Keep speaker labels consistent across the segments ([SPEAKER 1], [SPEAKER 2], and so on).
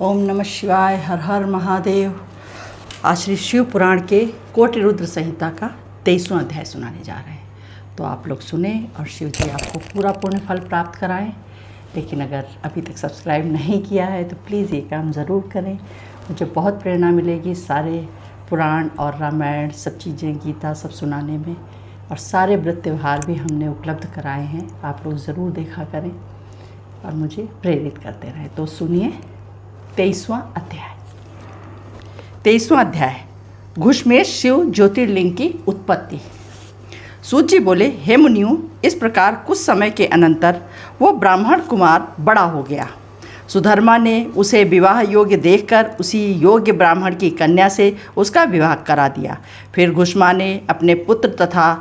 [SPEAKER 1] ओम नमः शिवाय, हर हर महादेव। आज श्री शिव पुराण के कोटि रुद्र संहिता का 23वां अध्याय सुनाने जा रहे हैं। तो आप लोग सुने और शिव जी आपको पूरा पुण्य फल प्राप्त कराएं। लेकिन अगर अभी तक सब्सक्राइब नहीं किया है तो प्लीज़ ये काम ज़रूर करें। मुझे बहुत प्रेरणा मिलेगी सारे पुराण और रामायण सब चीज़ें, गीता सब सुनाने में। और सारे व्रत त्यौहार भी हमने उपलब्ध कराए हैं, आप लोग ज़रूर देखा करें और मुझे प्रेरित करते रहें। तो सुनिए 23वां अध्याय। 23वां अध्याय, घुश्मेश शिव ज्योतिर्लिंग की उत्पत्ति। सूत जी बोले, हे मुनियों, इस प्रकार कुछ समय के अनंतर वो ब्राह्मण कुमार बड़ा हो गया। सुधर्मा ने उसे विवाह योग्य देखकर उसी योग्य ब्राह्मण की कन्या से उसका विवाह करा दिया। फिर घुश्मा ने अपने पुत्र तथा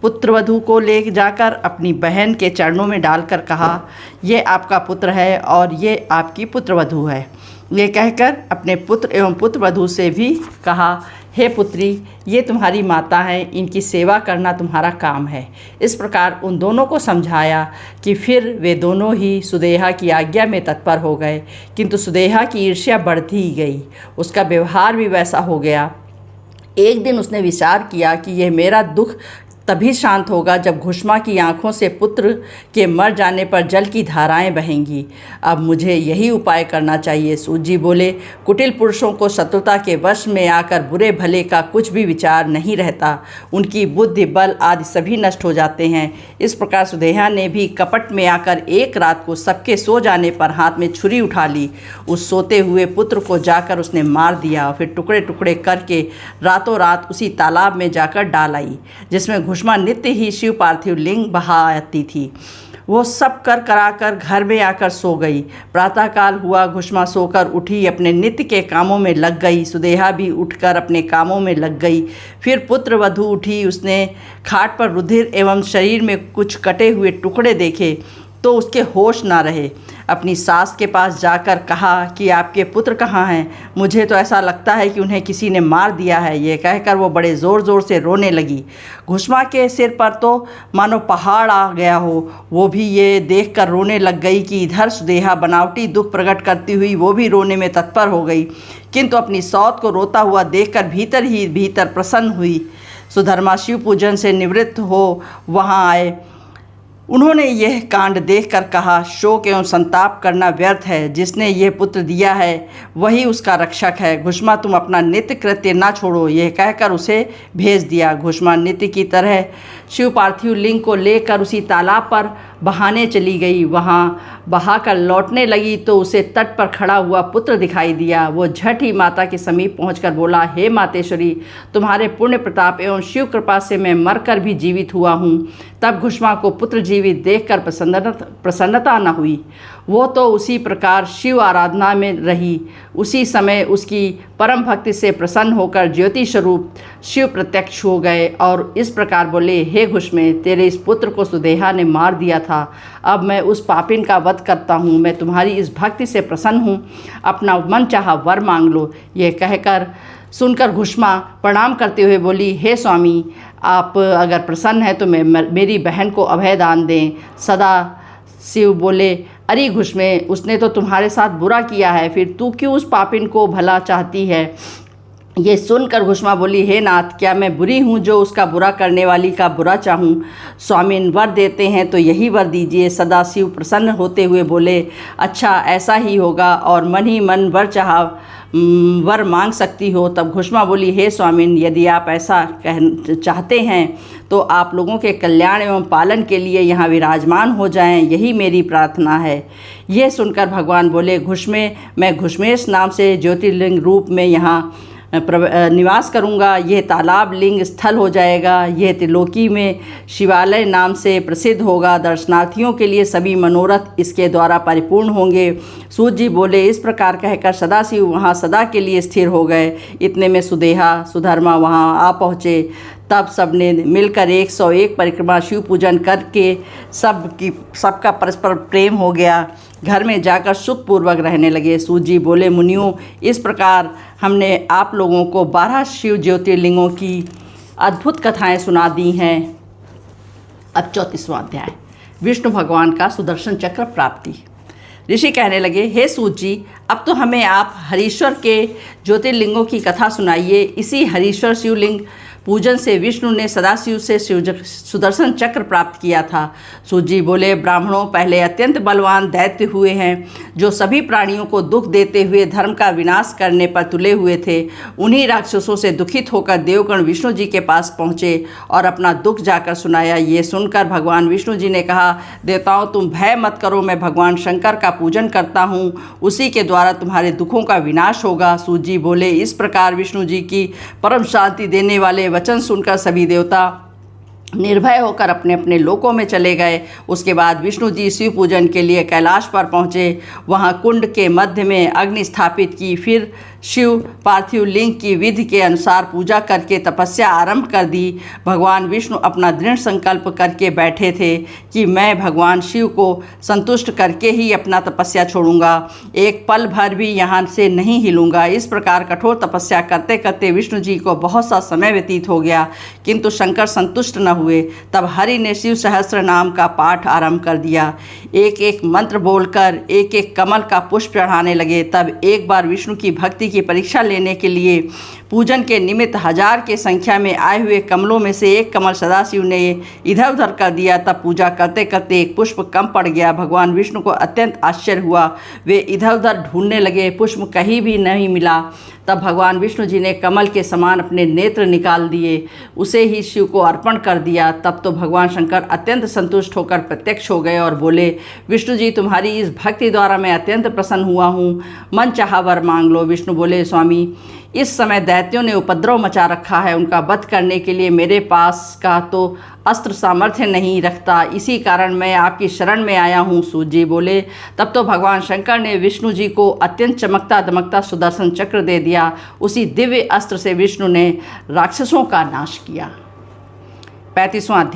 [SPEAKER 1] पुत्रवधू को ले जाकर अपनी बहन के चरणों में डालकर कहा, ये आपका पुत्र है और ये आपकी पुत्रवधू है। ये कहकर अपने पुत्र एवं पुत्रवधू से भी कहा, हे पुत्री, ये तुम्हारी माता हैं, इनकी सेवा करना तुम्हारा काम है। इस प्रकार उन दोनों को समझाया कि फिर वे दोनों ही सुदेहा की आज्ञा में तत्पर हो गए। किंतु सुदेहा की ईर्ष्या बढ़ती ही गई, उसका व्यवहार भी वैसा हो गया। एक दिन उसने विचार किया कि यह मेरा दुख तभी शांत होगा जब घुश्मा की आंखों से पुत्र के मर जाने पर जल की धाराएं बहेंगी। अब मुझे यही उपाय करना चाहिए। सूत जी बोले, कुटिल पुरुषों को शत्रुता के वश में आकर बुरे भले का कुछ भी विचार नहीं रहता, उनकी बुद्धि बल आदि सभी नष्ट हो जाते हैं। इस प्रकार सुदेहा ने भी कपट में आकर एक रात को सबके सो जाने पर हाथ में छुरी उठा ली। उस सोते हुए पुत्र को जाकर उसने मार दिया। फिर टुकड़े टुकड़े करके रातों रात उसी तालाब में जाकर डाल आई, जिसमें घुश्मा नित्य ही शिव पार्थिव लिंग बहाती थी। वो सब कर कराकर घर में आकर सो गई। प्रातःकाल हुआ, घुश्मा सोकर उठी, अपने नित्य के कामों में लग गई। सुदेहा भी उठकर अपने कामों में लग गई। फिर पुत्र वधू उठी, उसने खाट पर रुधिर एवं शरीर में कुछ कटे हुए टुकड़े देखे तो उसके होश ना रहे। अपनी सास के पास जाकर कहा कि आपके पुत्र कहाँ हैं? मुझे तो ऐसा लगता है कि उन्हें किसी ने मार दिया है। ये कहकर वो बड़े ज़ोर ज़ोर से रोने लगी। घुश्मा के सिर पर तो मानो पहाड़ आ गया हो। वो भी ये देखकर रोने लग गई कि इधर सुदेहा बनावटी दुख प्रकट करती हुई वो भी रोने में तत्पर हो गई, किंतु अपनी सौत को रोता हुआ देखकर भीतर ही भीतर प्रसन्न हुई। सुधर्मा शिव पूजन से निवृत्त हो वहाँ आए। उन्होंने यह कांड देखकर कहा, शोक एवं संताप करना व्यर्थ है। जिसने यह पुत्र दिया है वही उसका रक्षक है। घुश्मा, तुम अपना नित्य कृत्य ना छोड़ो। यह कहकर उसे भेज दिया। घुश्मा नित्य की तरह शिव पार्थिव लिंग को लेकर उसी तालाब पर बहाने चली गई। वहाँ बहाकर लौटने लगी तो उसे तट पर खड़ा हुआ पुत्र दिखाई दिया। वो झट ही माता के समीप पहुंचकर बोला, हे मातेश्वरी, तुम्हारे पुण्य प्रताप एवं शिव कृपा से मैं मरकर भी जीवित हुआ हूँ। तब घुश्मा को पुत्र जीवित देखकर प्रसन्नता न हुई। वो तो उसी प्रकार शिव आराधना में रही। उसी समय उसकी परम भक्ति से प्रसन्न होकर ज्योति स्वरूप शिव प्रत्यक्ष हो गए और इस प्रकार बोले, हे घुश्मे, तेरे इस पुत्र को सुदेहा ने मार दिया था। अब मैं उस पापिन का वध करता हूँ। मैं तुम्हारी इस भक्ति से प्रसन्न हूँ। अपना मन चाहा वर मांग लो। ये कहकर सुनकर घुश्मा प्रणाम करते हुए बोली, हे स्वामी, आप अगर प्रसन्न हैं तो मेरी बहन को अभय दान दें सदा। शिव बोले, अरे घुश्मे, उसने तो तुम्हारे साथ बुरा किया है, फिर तू क्यों उस पापिन को भला चाहती है? ये सुनकर घुश्मा बोली, हे नाथ, क्या मैं बुरी हूँ जो उसका बुरा करने वाली का बुरा चाहूँ? स्वामिन वर देते हैं तो यही वर दीजिए। सदा शिव प्रसन्न होते हुए बोले, अच्छा ऐसा ही होगा, और मन ही मन वर मांग सकती हो। तब घुश्मा बोली, हे स्वामिन, यदि आप ऐसा चाहते हैं तो आप लोगों के कल्याण एवं पालन के लिए यहाँ विराजमान हो जाएं, यही मेरी प्रार्थना है। यह सुनकर भगवान बोले, घुश्मे, मैं घुश्मेश नाम से ज्योतिर्लिंग रूप में यहाँ निवास करूँगा। यह तालाब लिंग स्थल हो जाएगा। यह त्रिलोकी में शिवालय नाम से प्रसिद्ध होगा। दर्शनार्थियों के लिए सभी मनोरथ इसके द्वारा परिपूर्ण होंगे। सूत जी बोले, इस प्रकार कहकर सदाशिव वहाँ सदा के लिए स्थिर हो गए। इतने में सुदेहा सुधर्मा वहाँ आ पहुँचे। तब सबने मिलकर 101 परिक्रमा शिव पूजन करके सबका परस्पर प्रेम हो गया। घर में जाकर सुखपूर्वक रहने लगे। सूत जी बोले, मुनियों, इस प्रकार हमने आप लोगों को 12 शिव ज्योतिर्लिंगों की अद्भुत कथाएं सुना दी हैं। अब 34वां अध्याय, विष्णु भगवान का सुदर्शन चक्र प्राप्ति। ऋषि कहने लगे, हे सूत जी, अब तो हमें आप हरीश्वर के ज्योतिर्लिंगों की कथा सुनाइए। इसी हरीश्वर शिवलिंग पूजन से विष्णु ने सदाशिव से सुदर्शन चक्र प्राप्त किया था। सूत जी बोले, ब्राह्मणों, पहले अत्यंत बलवान दैत्य हुए हैं जो सभी प्राणियों को दुख देते हुए धर्म का विनाश करने पर तुले हुए थे। उन्हीं राक्षसों से दुखित होकर देवगण विष्णु जी के पास पहुँचे और अपना दुख जाकर सुनाया। ये सुनकर भगवान विष्णु जी ने कहा, देवताओं, तुम भय मत करो, मैं भगवान शंकर का पूजन करता हूँ, उसी के द्वारा तुम्हारे दुखों का विनाश होगा। सूत जी बोले, इस प्रकार विष्णु जी की परम शांति देने वाले वचन सुनकर सभी देवता निर्भय होकर अपने अपने लोकों में चले गए। उसके बाद विष्णु जी शिव पूजन के लिए कैलाश पर पहुँचे। वहाँ कुंड के मध्य में अग्नि स्थापित की। फिर शिव पार्थिव लिंग की विधि के अनुसार पूजा करके तपस्या आरंभ कर दी। भगवान विष्णु अपना दृढ़ संकल्प करके बैठे थे कि मैं भगवान शिव को संतुष्ट करके ही अपना तपस्या छोड़ूंगा, एक पल भर भी यहाँ से नहीं हिलूंगा। इस प्रकार कठोर तपस्या करते करते विष्णु जी को बहुत सा समय व्यतीत हो गया, किंतु शंकर संतुष्ट न हुए। तब हरि ने शिव सहस्त्र नाम का पाठ आरंभ कर दिया। एक एक मंत्र बोलकर एक एक कमल का पुष्प चढ़ाने लगे। तब एक बार विष्णु की भक्ति की परीक्षा लेने के लिए पूजन के निमित्त 1000 की संख्या में आए हुए कमलों में से एक कमल सदाशिव ने इधर उधर कर दिया। तब पूजा करते करते एक पुष्प कम पड़ गया। भगवान विष्णु को अत्यंत आश्चर्य हुआ। वे इधर उधर ढूंढने लगे, पुष्प कहीं भी नहीं मिला। तब भगवान विष्णु जी ने कमल के समान अपने नेत्र निकाल दिए, उसे ही शिव को अर्पण कर दिया। तब तो भगवान शंकर अत्यंत संतुष्ट होकर प्रत्यक्ष हो गए और बोले, विष्णु जी, तुम्हारी इस भक्ति द्वारा मैं अत्यंत प्रसन्न हुआ हूँ, मन चाहा वर मांग लो। विष्णु बोले, स्वामी, इस समय दैत्यों ने उपद्रव मचा रखा है, उनका वध करने के लिए मेरे पास का तो अस्त्र सामर्थ्य नहीं रखता, इसी कारण मैं आपकी शरण में आया हूँ। सूत जी बोले, तब तो भगवान शंकर ने विष्णु जी को अत्यंत चमकता दमकता सुदर्शन चक्र दे दिया। उसी दिव्य अस्त्र से विष्णु ने राक्षसों का नाश किया। 35वां अध्याय।